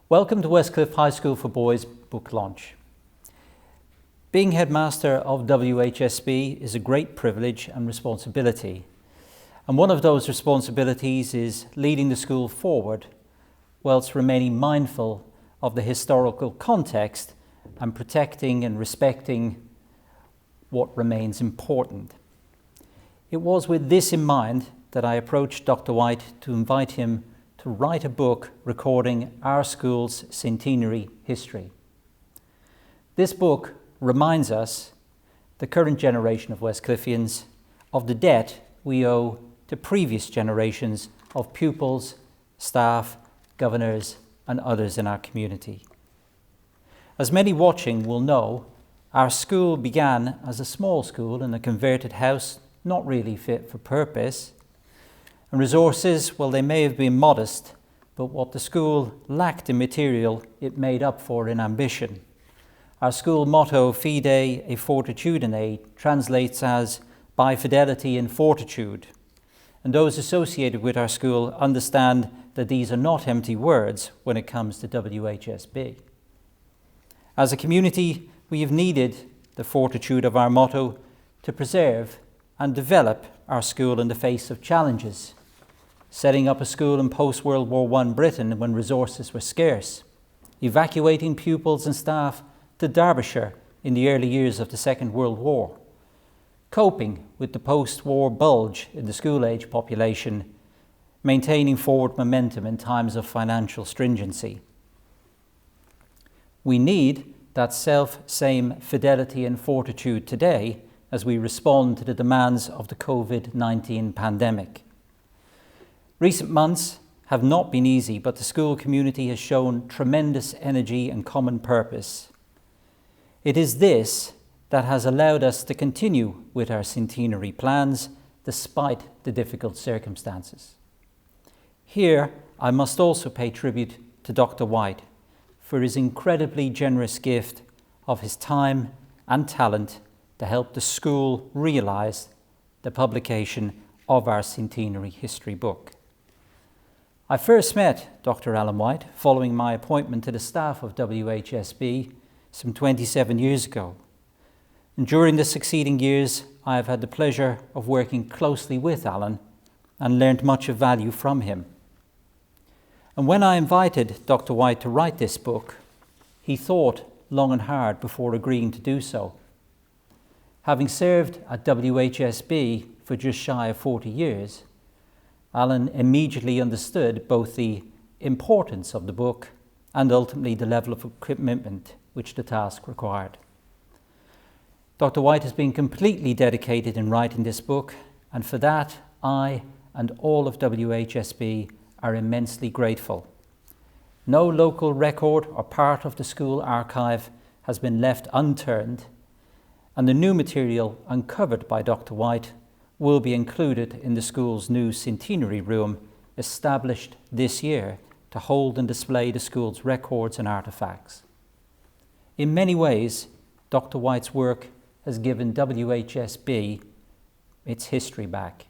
Welcome to Westcliff High School for Boys book launch. Being headmaster of WHSB is a great privilege and responsibility. And one of those responsibilities is leading the school forward whilst remaining mindful of the historical context and protecting and respecting what remains important. It was with this in mind that I approached Dr. White to invite him to write a book recording our school's centenary history. This book reminds us, the current generation of Westcliffians, of the debt we owe to previous generations of pupils, staff, governors, and others in our community. As many watching will know, our school began as a small school in a converted house, not really fit for purpose. And resources, well, they may have been modest, but what the school lacked in material, it made up for in ambition. Our school motto, Fide e Fortitudine, translates as by fidelity and fortitude. And those associated with our school understand that these are not empty words when it comes to WHSB. As a community, we have needed the fortitude of our motto to preserve and develop our school in the face of challenges. Setting up a school in post-World War I Britain when resources were scarce. Evacuating pupils and staff to Derbyshire in the early years of the Second World War. Coping with the post-war bulge in the school-age population. Maintaining forward momentum in times of financial stringency. We need that self-same fidelity and fortitude today as we respond to the demands of the COVID-19 pandemic. Recent months have not been easy, but the school community has shown tremendous energy and common purpose. It is this that has allowed us to continue with our centenary plans despite the difficult circumstances. Here, I must also pay tribute to Dr. White for his incredibly generous gift of his time and talent to help the school realize the publication of our centenary history book. I first met Dr. Alan White following my appointment to the staff of WHSB some 27 years ago. And during the succeeding years, I have had the pleasure of working closely with Alan and learned much of value from him. And when I invited Dr. White to write this book, he thought long and hard before agreeing to do so. Having served at WHSB for just shy of 40 years, Alan immediately understood both the importance of the book and ultimately the level of commitment which the task required. Dr. White has been completely dedicated in writing this book, and for that I and all of WHSB are immensely grateful. No local record or part of the school archive has been left unturned, and the new material uncovered by Dr. White will be included in the school's new centenary room established this year to hold and display the school's records and artifacts. In many ways, Dr. White's work has given WHSB its history back.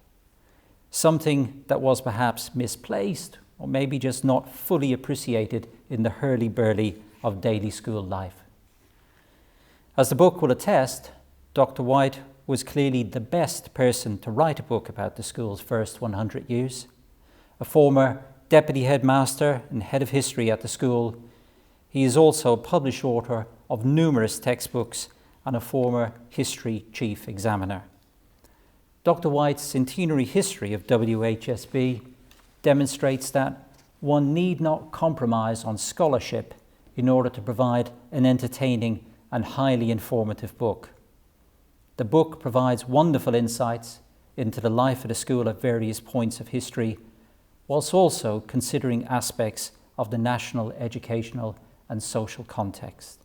Something that was perhaps misplaced or maybe just not fully appreciated in the hurly-burly of daily school life. As the book will attest, Dr. White was clearly the best person to write a book about the school's first 100 years. A former deputy headmaster and head of history at the school, he is also a published author of numerous textbooks and a former history chief examiner. Dr. White's centenary history of WHSB demonstrates that one need not compromise on scholarship in order to provide an entertaining and highly informative book. The book provides wonderful insights into the life of the school at various points of history, whilst also considering aspects of the national educational and social context.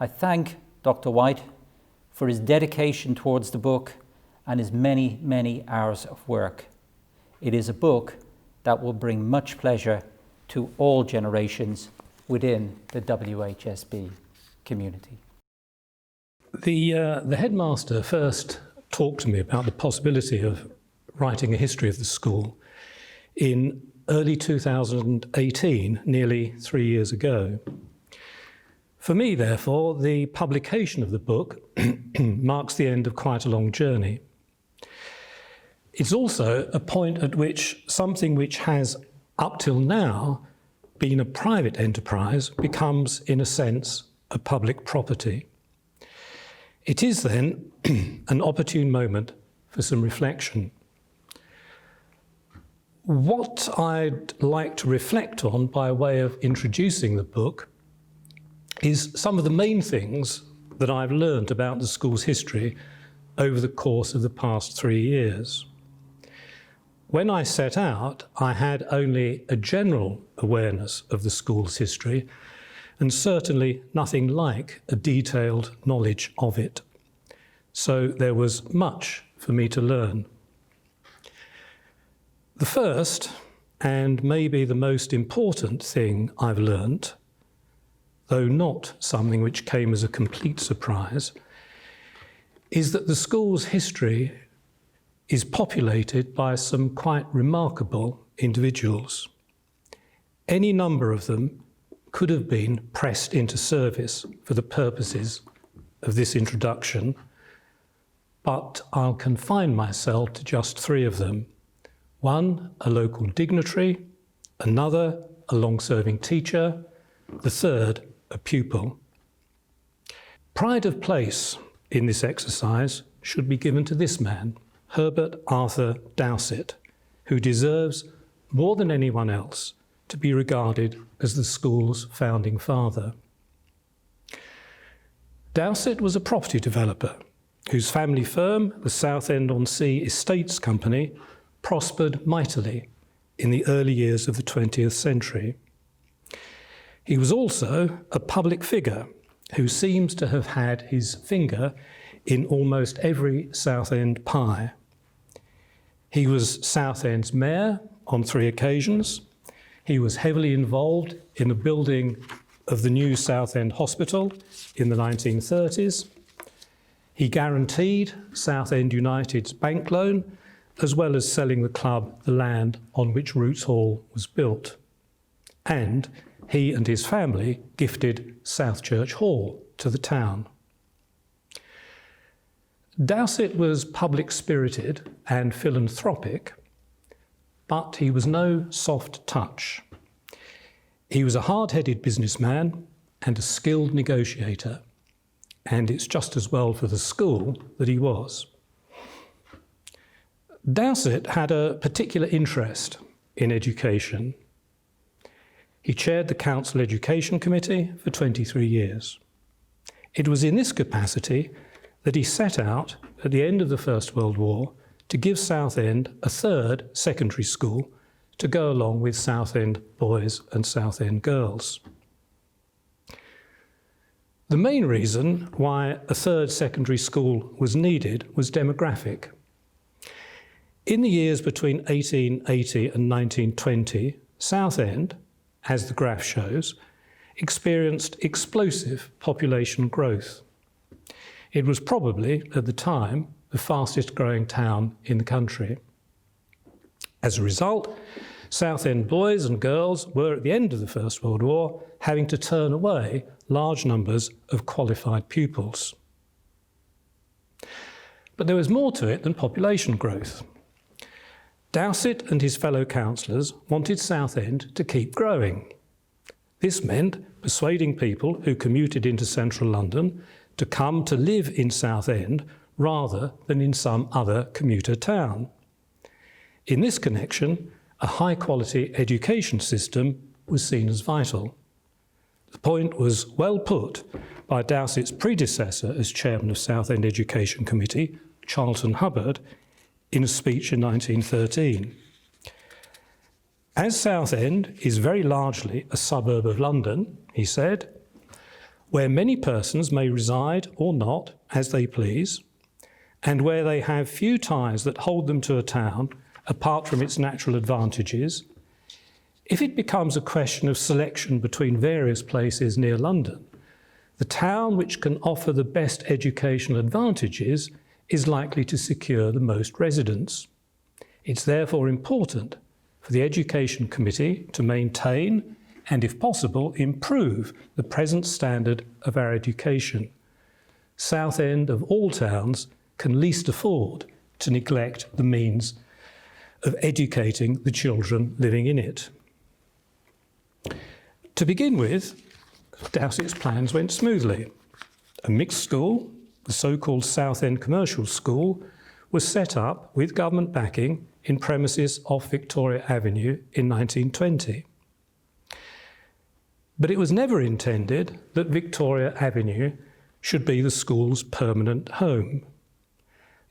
I thank Dr. White for his dedication towards the book and his many, many hours of work. It is a book that will bring much pleasure to all generations within the WHSB community. The headmaster first talked to me about the possibility of writing a history of the school in early 2018, nearly 3 years ago. For me, therefore, the publication of the book marks the end of quite a long journey. It's also a point at which something which has, up till now, been a private enterprise becomes, in a sense, a public property. It is then an opportune moment for some reflection. What I'd like to reflect on by way of introducing the book is some of the main things that I've learned about the school's history over the course of the past 3 years. When I set out, I had only a general awareness of the school's history and certainly nothing like a detailed knowledge of it. So there was much for me to learn. The first, and maybe the most important thing I've learnt, though not something which came as a complete surprise, is that the school's history is populated by some quite remarkable individuals. Any number of them could have been pressed into service for the purposes of this introduction, but I'll confine myself to just 3 of them. One, a local dignitary, another, a long-serving teacher, the third, a pupil. Pride of place in this exercise should be given to this man, Herbert Arthur Dowsett, who deserves, more than anyone else, to be regarded as the school's founding father. Dowsett was a property developer whose family firm, the Southend-on-Sea Estates Company, prospered mightily in the early years of the 20th century. He was also a public figure who seems to have had his finger in almost every Southend pie. He was Southend's mayor on 3 occasions. He was heavily involved in the building of the new Southend Hospital in the 1930s. He guaranteed Southend United's bank loan, as well as selling the club the land on which Roots Hall was built. And he and his family gifted South Church Hall to the town. Dowsett was public-spirited and philanthropic, but he was no soft touch. He was a hard-headed businessman and a skilled negotiator, and it's just as well for the school that he was. Dowsett had a particular interest in education. He chaired the Council Education Committee for 23 years. It was in this capacity that he set out at the end of the First World War to give Southend a 3rd secondary school to go along with Southend boys and Southend girls. The main reason why a 3rd secondary school was needed was demographic. In the years between 1880 and 1920, Southend, as the graph shows, experienced explosive population growth. It was probably, at the time, the fastest growing town in the country. As a result, Southend boys and girls were, at the end of the First World War, having to turn away large numbers of qualified pupils. But there was more to it than population growth. Dowsett and his fellow councillors wanted Southend to keep growing. This meant persuading people who commuted into central London to come to live in Southend rather than in some other commuter town. In this connection, a high-quality education system was seen as vital. The point was well put by Dowsett's predecessor as chairman of Southend Education Committee, Charlton Hubbard, in a speech in 1913. As Southend is very largely a suburb of London, he said, where many persons may reside or not as they please, and where they have few ties that hold them to a town apart from its natural advantages, if it becomes a question of selection between various places near London, the town which can offer the best educational advantages is likely to secure the most residents. It's therefore important for the Education Committee to maintain and, if possible, improve the present standard of our education. Southend of all towns can least afford to neglect the means of educating the children living in it. To begin with, Dowsett's plans went smoothly. A mixed school, the so-called Southend Commercial School, was set up with government backing in premises off Victoria Avenue in 1920. But it was never intended that Victoria Avenue should be the school's permanent home.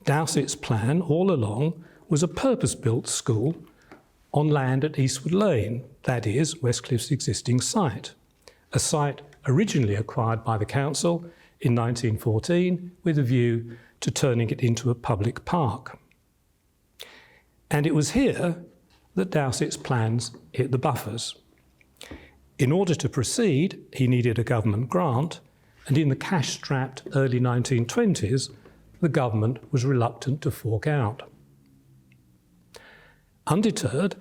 Dowsett's plan all along was a purpose-built school on land at Eastwood Lane, that is, Westcliffe's existing site, a site originally acquired by the council in 1914 with a view to turning it into a public park. And it was here that Dowsett's plans hit the buffers. In order to proceed, he needed a government grant, and in the cash-strapped early 1920s, the government was reluctant to fork out. Undeterred,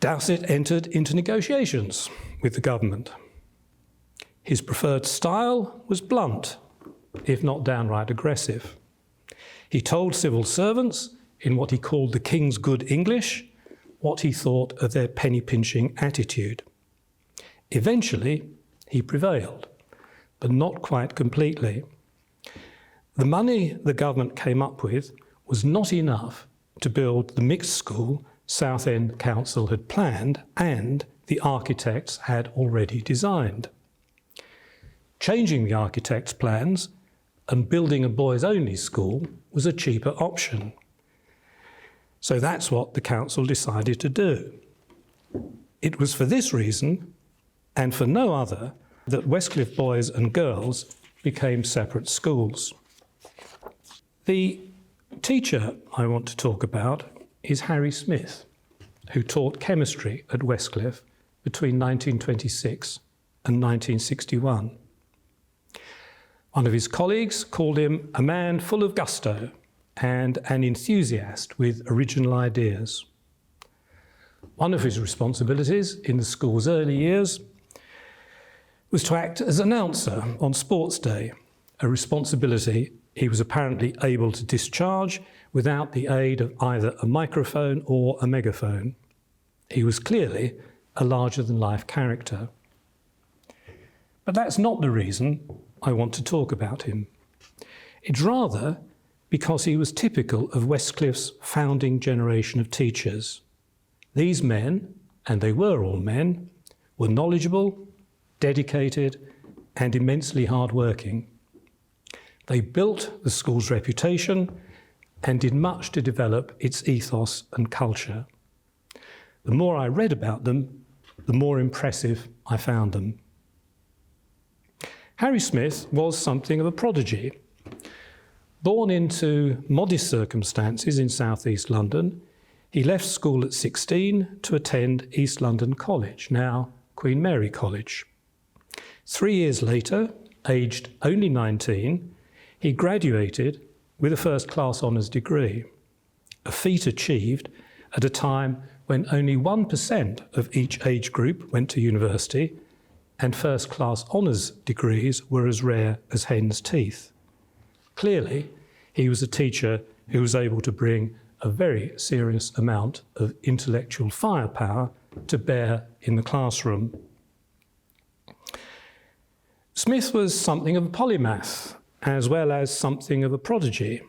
Dowsett entered into negotiations with the government. His preferred style was blunt, if not downright aggressive. He told civil servants, in what he called the King's good English, what he thought of their penny-pinching attitude. Eventually, he prevailed, but not quite completely. The money the government came up with was not enough to build the mixed school Southend Council had planned and the architects had already designed. Changing the architect's plans and building a boys-only school was a cheaper option. So that's what the council decided to do. It was for this reason, and for no other, that Westcliff boys and girls became separate schools. The teacher I want to talk about is Harry Smith, who taught chemistry at Westcliff between 1926 and 1961. One of his colleagues called him a man full of gusto and an enthusiast with original ideas. One of his responsibilities in the school's early years was to act as announcer on Sports Day, a responsibility he was apparently able to discharge without the aid of either a microphone or a megaphone. He was clearly a larger-than-life character. But that's not the reason I want to talk about him. It's rather because he was typical of Westcliffe's founding generation of teachers. These men, and they were all men, were knowledgeable, dedicated, and immensely hard-working. They built the school's reputation and did much to develop its ethos and culture. The more I read about them, the more impressive I found them. Harry Smith was something of a prodigy. Born into modest circumstances in southeast London, he left school at 16 to attend East London College, now Queen Mary College. 3 years later, aged only 19, he graduated with a first-class honours degree, a feat achieved at a time when only 1% of each age group went to university and first-class honours degrees were as rare as hen's teeth. Clearly, he was a teacher who was able to bring a very serious amount of intellectual firepower to bear in the classroom. Smith was something of a polymath, as well as something of a prodigy.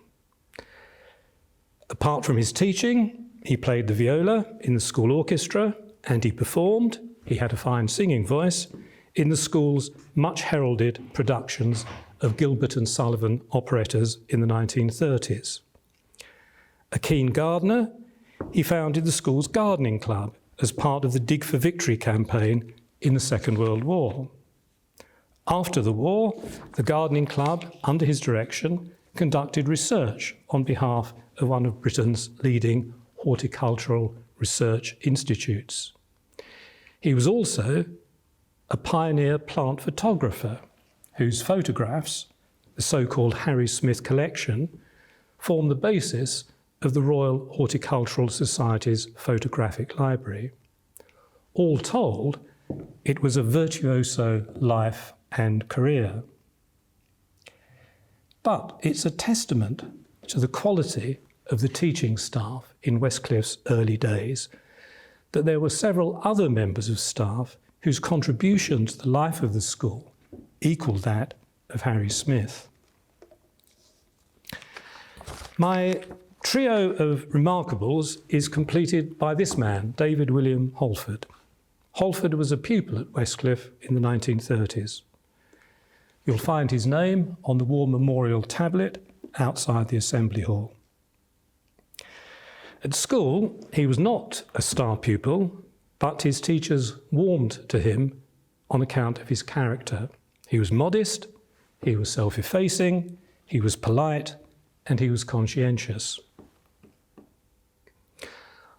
Apart from his teaching, he played the viola in the school orchestra, and he performed, he had a fine singing voice, in the school's much heralded productions of Gilbert and Sullivan operettas in the 1930s. A keen gardener, he founded the school's gardening club as part of the Dig for Victory campaign in the Second World War. After the war, the gardening club, under his direction, conducted research on behalf of one of Britain's leading horticultural research institutes. He was also a pioneer plant photographer whose photographs, the so-called Harry Smith collection, form the basis of the Royal Horticultural Society's photographic library. All told, it was a virtuoso life and career. But it's a testament to the quality of the teaching staff in Westcliffe's early days that there were several other members of staff whose contribution to the life of the school equalled that of Harry Smith. My trio of remarkables is completed by this man, David William Holford. Holford was a pupil at Westcliff in the 1930s. You'll find his name on the War Memorial tablet outside the Assembly Hall. At school, he was not a star pupil, but his teachers warmed to him on account of his character. He was modest, he was self-effacing, he was polite, and he was conscientious.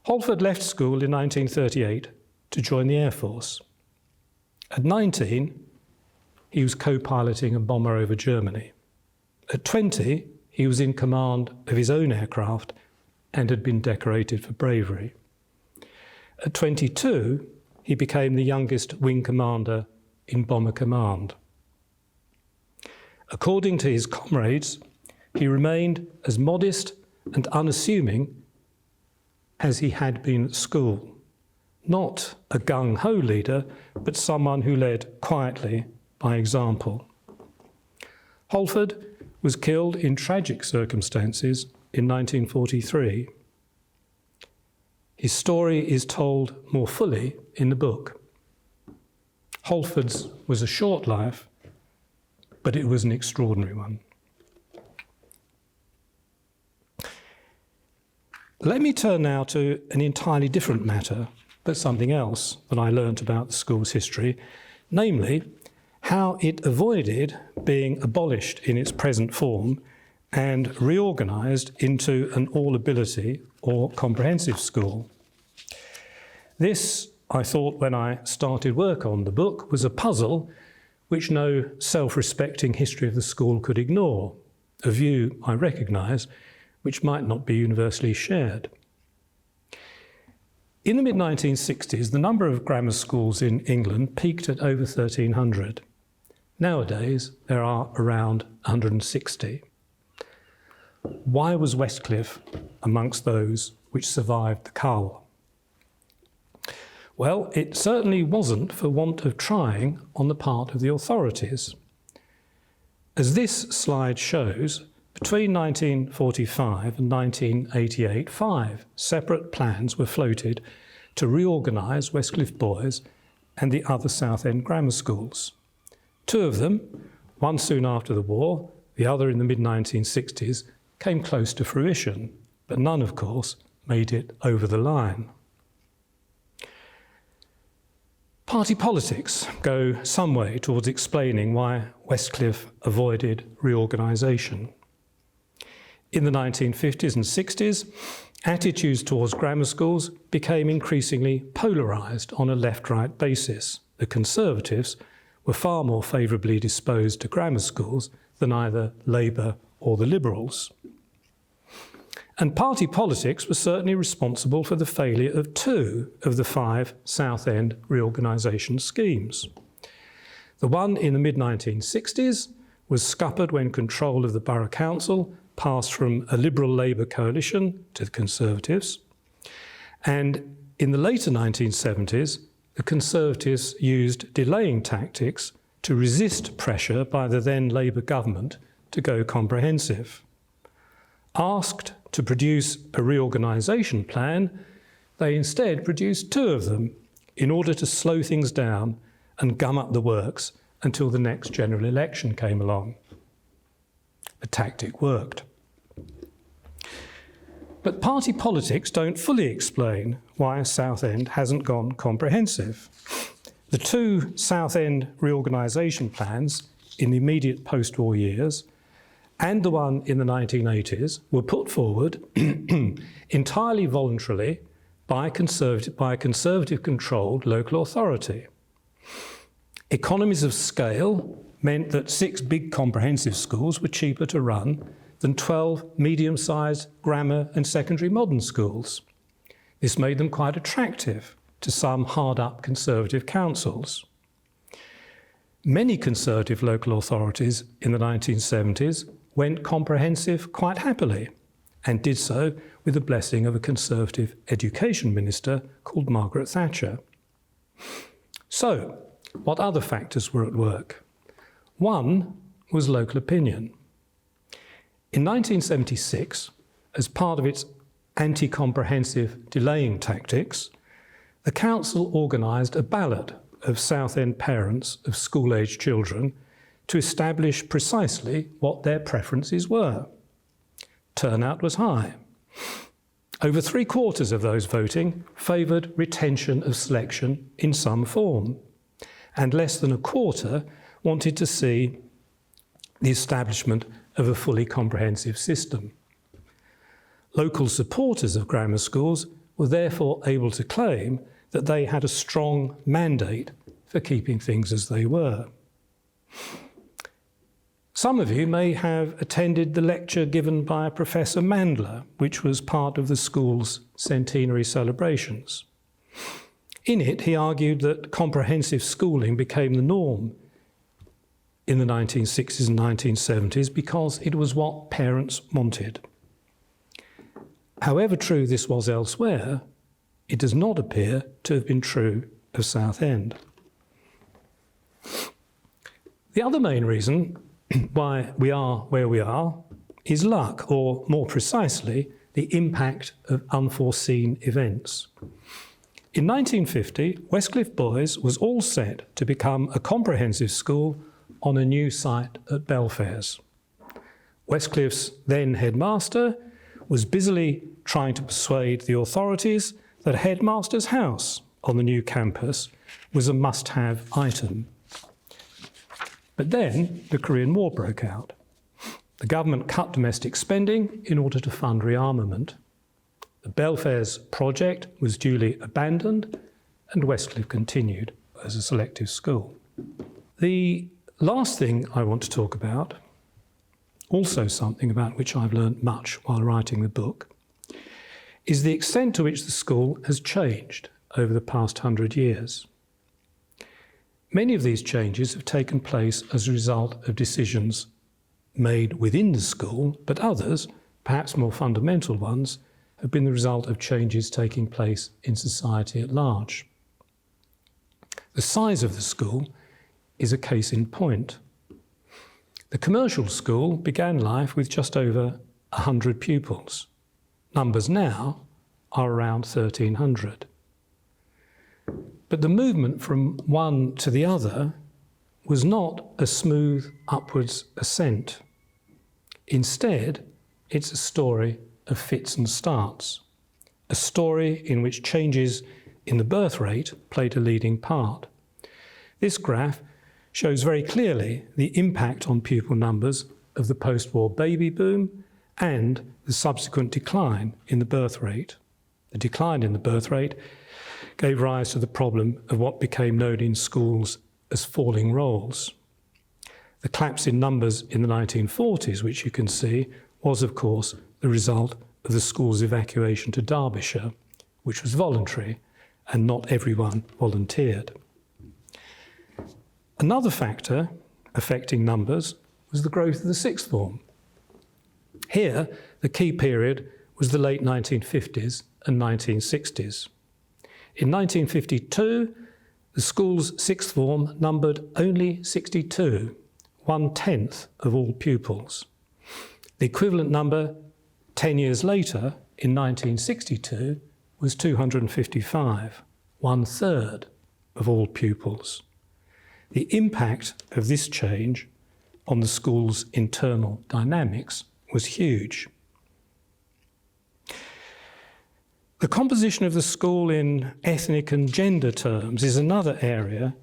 Holford left school in 1938 to join the Air Force. At 19, he was co-piloting a bomber over Germany. At 20, he was in command of his own aircraft and had been decorated for bravery. At 22, he became the youngest wing commander in Bomber Command. According to his comrades, he remained as modest and unassuming as he had been at school. Not a gung-ho leader, but someone who led quietly by example. Holford was killed in tragic circumstances in 1943. His story is told more fully in the book. Holford's was a short life, but it was an extraordinary one. Let me turn now to an entirely different matter, but something else that I learnt about the school's history, namely how it avoided being abolished in its present form and reorganised into an all-ability or comprehensive school. This, I thought when I started work on the book, was a puzzle which no self-respecting history of the school could ignore, a view I recognise which might not be universally shared. In the mid-1960s, the number of grammar schools in England peaked at over 1,300. Nowadays, there are around 160. Why was Westcliff amongst those which survived the cull? Well, it certainly wasn't for want of trying on the part of the authorities. As this slide shows, between 1945 and 1988, 5 separate plans were floated to reorganise Westcliff Boys and the other South End grammar schools. 2 of them, one soon after the war, the other in the mid-1960s, came close to fruition, but none, of course, made it over the line. Party politics go some way towards explaining why Westcliff avoided reorganisation. In the 1950s and 60s, attitudes towards grammar schools became increasingly polarised on a left-right basis. The Conservatives were far more favourably disposed to grammar schools than either Labour or the Liberals. And party politics was certainly responsible for the failure of 2 of the 5 South End reorganisation schemes. The one in the mid-1960s was scuppered when control of the Borough Council passed from a Liberal Labour coalition to the Conservatives. And in the later 1970s, the Conservatives used delaying tactics to resist pressure by the then Labour government to go comprehensive. Asked to produce a reorganisation plan, they instead produced 2 of them in order to slow things down and gum up the works until the next general election came along. The tactic worked. But party politics don't fully explain why Southend hasn't gone comprehensive. The 2 Southend reorganisation plans in the immediate post-war years and the one in the 1980s were put forward entirely voluntarily by a Conservative-controlled local authority. Economies of scale meant that 6 big comprehensive schools were cheaper to run than 12 medium-sized grammar and secondary modern schools. This made them quite attractive to some hard-up Conservative councils. Many Conservative local authorities in the 1970s went comprehensive quite happily, and did so with the blessing of a Conservative education minister called Margaret Thatcher. So, what other factors were at work? One was local opinion. In 1976, as part of its anti-comprehensive delaying tactics, the council organised a ballot of Southend parents of school-aged children to establish precisely what their preferences were. Turnout was high. Over 3/4 of those voting favoured retention of selection in some form, and less than 1/4 wanted to see the establishment of a fully comprehensive system. Local supporters of grammar schools were therefore able to claim that they had a strong mandate for keeping things as they were. Some of you may have attended the lecture given by Professor Mandler, which was part of the school's centenary celebrations. In it, he argued that comprehensive schooling became the norm in the 1960s and 1970s because it was what parents wanted. However true this was elsewhere, it does not appear to have been true of Southend. The other main reason why we are where we are is luck, or more precisely, the impact of unforeseen events. In 1950, Westcliff Boys was all set to become a comprehensive school on a new site at Belfairs. Westcliff's then headmaster was busily trying to persuade the authorities that a headmaster's house on the new campus was a must-have item. But then the Korean War broke out. The government cut domestic spending in order to fund rearmament. The Belfairs project was duly abandoned, and Westcliff continued as a selective school. The last thing I want to talk about, also something about which I've learned much while writing the book, is the extent to which the school has changed over the past 100 years. Many of these changes have taken place as a result of decisions made within the school, but others, perhaps more fundamental ones, have been the result of changes taking place in society at large. The size of the school is a case in point. The commercial school began life with just over 100 pupils. Numbers now are around 1,300. But the movement from one to the other was not a smooth upwards ascent. Instead, it's a story of fits and starts, a story in which changes in the birth rate played a leading part. This graph shows very clearly the impact on pupil numbers of the post-war baby boom and the subsequent decline in the birth rate. The decline in the birth rate gave rise to the problem of what became known in schools as falling rolls. The collapse in numbers in the 1940s, which you can see, was of course the result of the school's evacuation to Derbyshire, which was voluntary and not everyone volunteered. Another factor affecting numbers was the growth of the sixth form. Here, the key period was the late 1950s and 1960s. In 1952, the school's sixth form numbered only 62, 1/10 of all pupils. The equivalent number 10 years later, in 1962, was 255, 1/3 of all pupils. The impact of this change on the school's internal dynamics was huge. The composition of the school in ethnic and gender terms is another area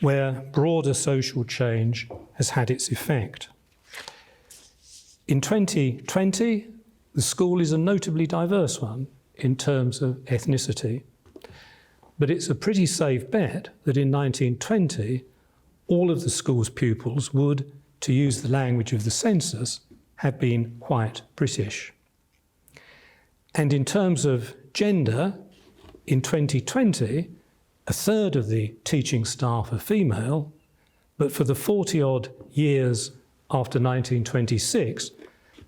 where broader social change has had its effect. In 2020, the school is a notably diverse one in terms of ethnicity, but it's a pretty safe bet that in 1920, all of the school's pupils would, to use the language of the census, have been quite British. And in terms of gender, in 2020, a third of the teaching staff are female, but for the 40-odd years after 1926,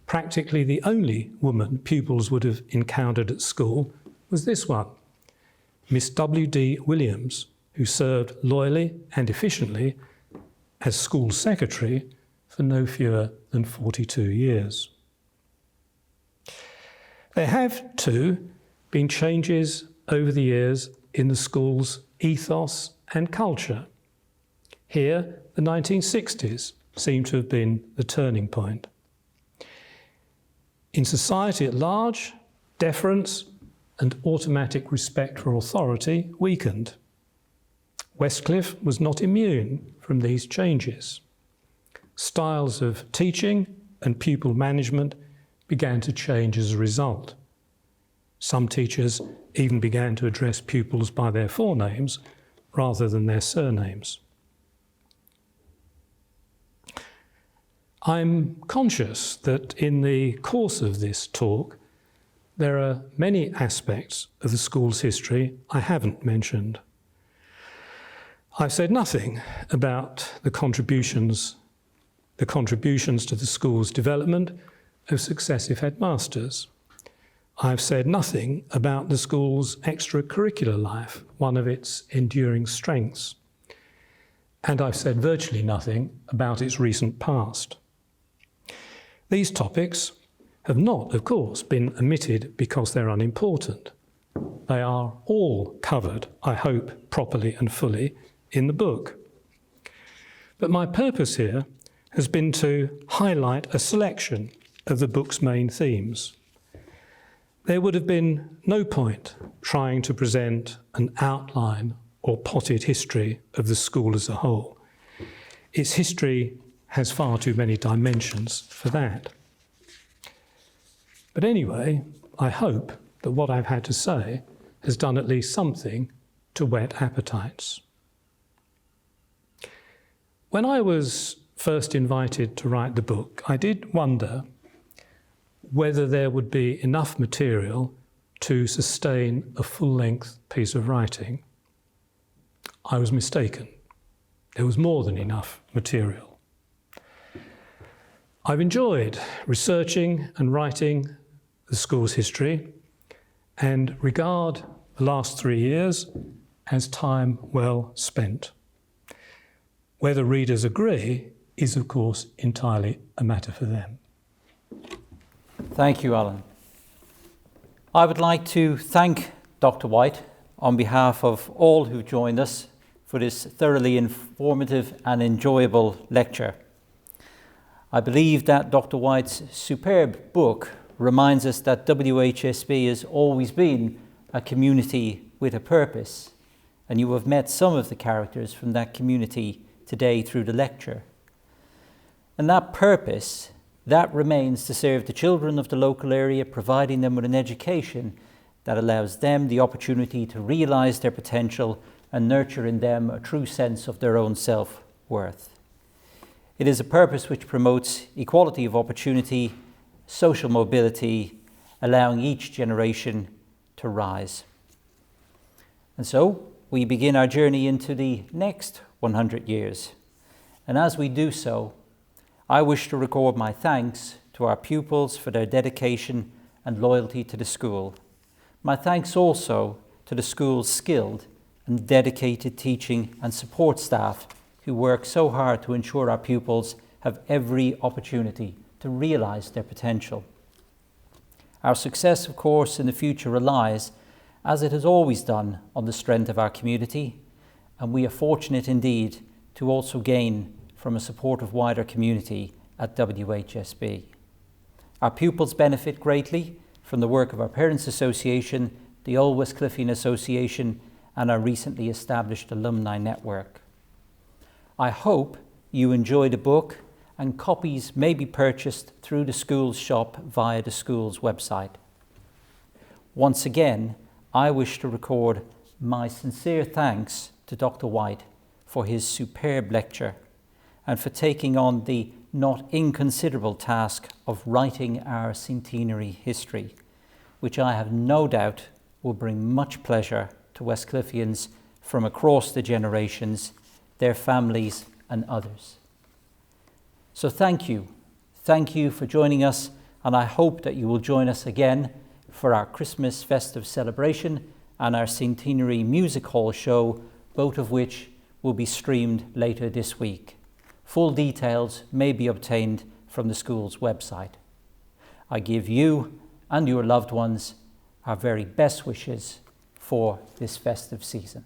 practically the only woman pupils would have encountered at school was this one, Miss W.D. Williams, who served loyally and efficiently as school secretary for no fewer than 42 years. There have, too, been changes over the years in the school's ethos and culture. Here, the 1960s seem to have been the turning point. In society at large, deference and automatic respect for authority weakened. Westcliff was not immune from these changes. Styles of teaching and pupil management began to change as a result. Some teachers even began to address pupils by their forenames rather than their surnames. I'm conscious that in the course of this talk, there are many aspects of the school's history I haven't mentioned. I've said nothing about the contributions to the school's development of successive headmasters. I've said nothing about the school's extracurricular life, one of its enduring strengths. And I've said virtually nothing about its recent past. These topics have not, of course, been omitted because they're unimportant. They are all covered, I hope, properly and fully in the book. But my purpose here has been to highlight a selection of the book's main themes. There would have been no point trying to present an outline or potted history of the school as a whole. Its history has far too many dimensions for that. But anyway, I hope that what I've had to say has done at least something to whet appetites. When I was first invited to write the book, I did wonder whether there would be enough material to sustain a full-length piece of writing. I was mistaken. There was more than enough material. I've enjoyed researching and writing the school's history and regard the last 3 years as time well spent. Whether readers agree is, of course, entirely a matter for them. Thank you, Alan. I would like to thank Dr. White on behalf of all who joined us for this thoroughly informative and enjoyable lecture. I believe that Dr. White's superb book reminds us that WHSB has always been a community with a purpose, and you have met some of the characters from that community today through the lecture. And that purpose, that remains to serve the children of the local area, providing them with an education that allows them the opportunity to realise their potential and nurture in them a true sense of their own self-worth. It is a purpose which promotes equality of opportunity, social mobility, allowing each generation to rise. And so we begin our journey into the next 100 years. And as we do so, I wish to record my thanks to our pupils for their dedication and loyalty to the school. My thanks also to the school's skilled and dedicated teaching and support staff who work so hard to ensure our pupils have every opportunity to realise their potential. Our success, of course, in the future relies, as it has always done, on the strength of our community, and we are fortunate indeed to also gain from a supportive wider community at WHSB. Our pupils benefit greatly from the work of our Parents Association, the Old Westcliffian Association, and our recently established alumni network. I hope you enjoy the book, and copies may be purchased through the school's shop via the school's website. Once again, I wish to record my sincere thanks to Dr. White for his superb lecture, and for taking on the not inconsiderable task of writing our centenary history, which I have no doubt will bring much pleasure to Westcliffians from across the generations, their families and others. So thank you. Thank you for joining us, and I hope that you will join us again for our Christmas festive celebration and our Centenary Music Hall show, both of which will be streamed later this week. Full details may be obtained from the school's website. I give you and your loved ones our very best wishes for this festive season.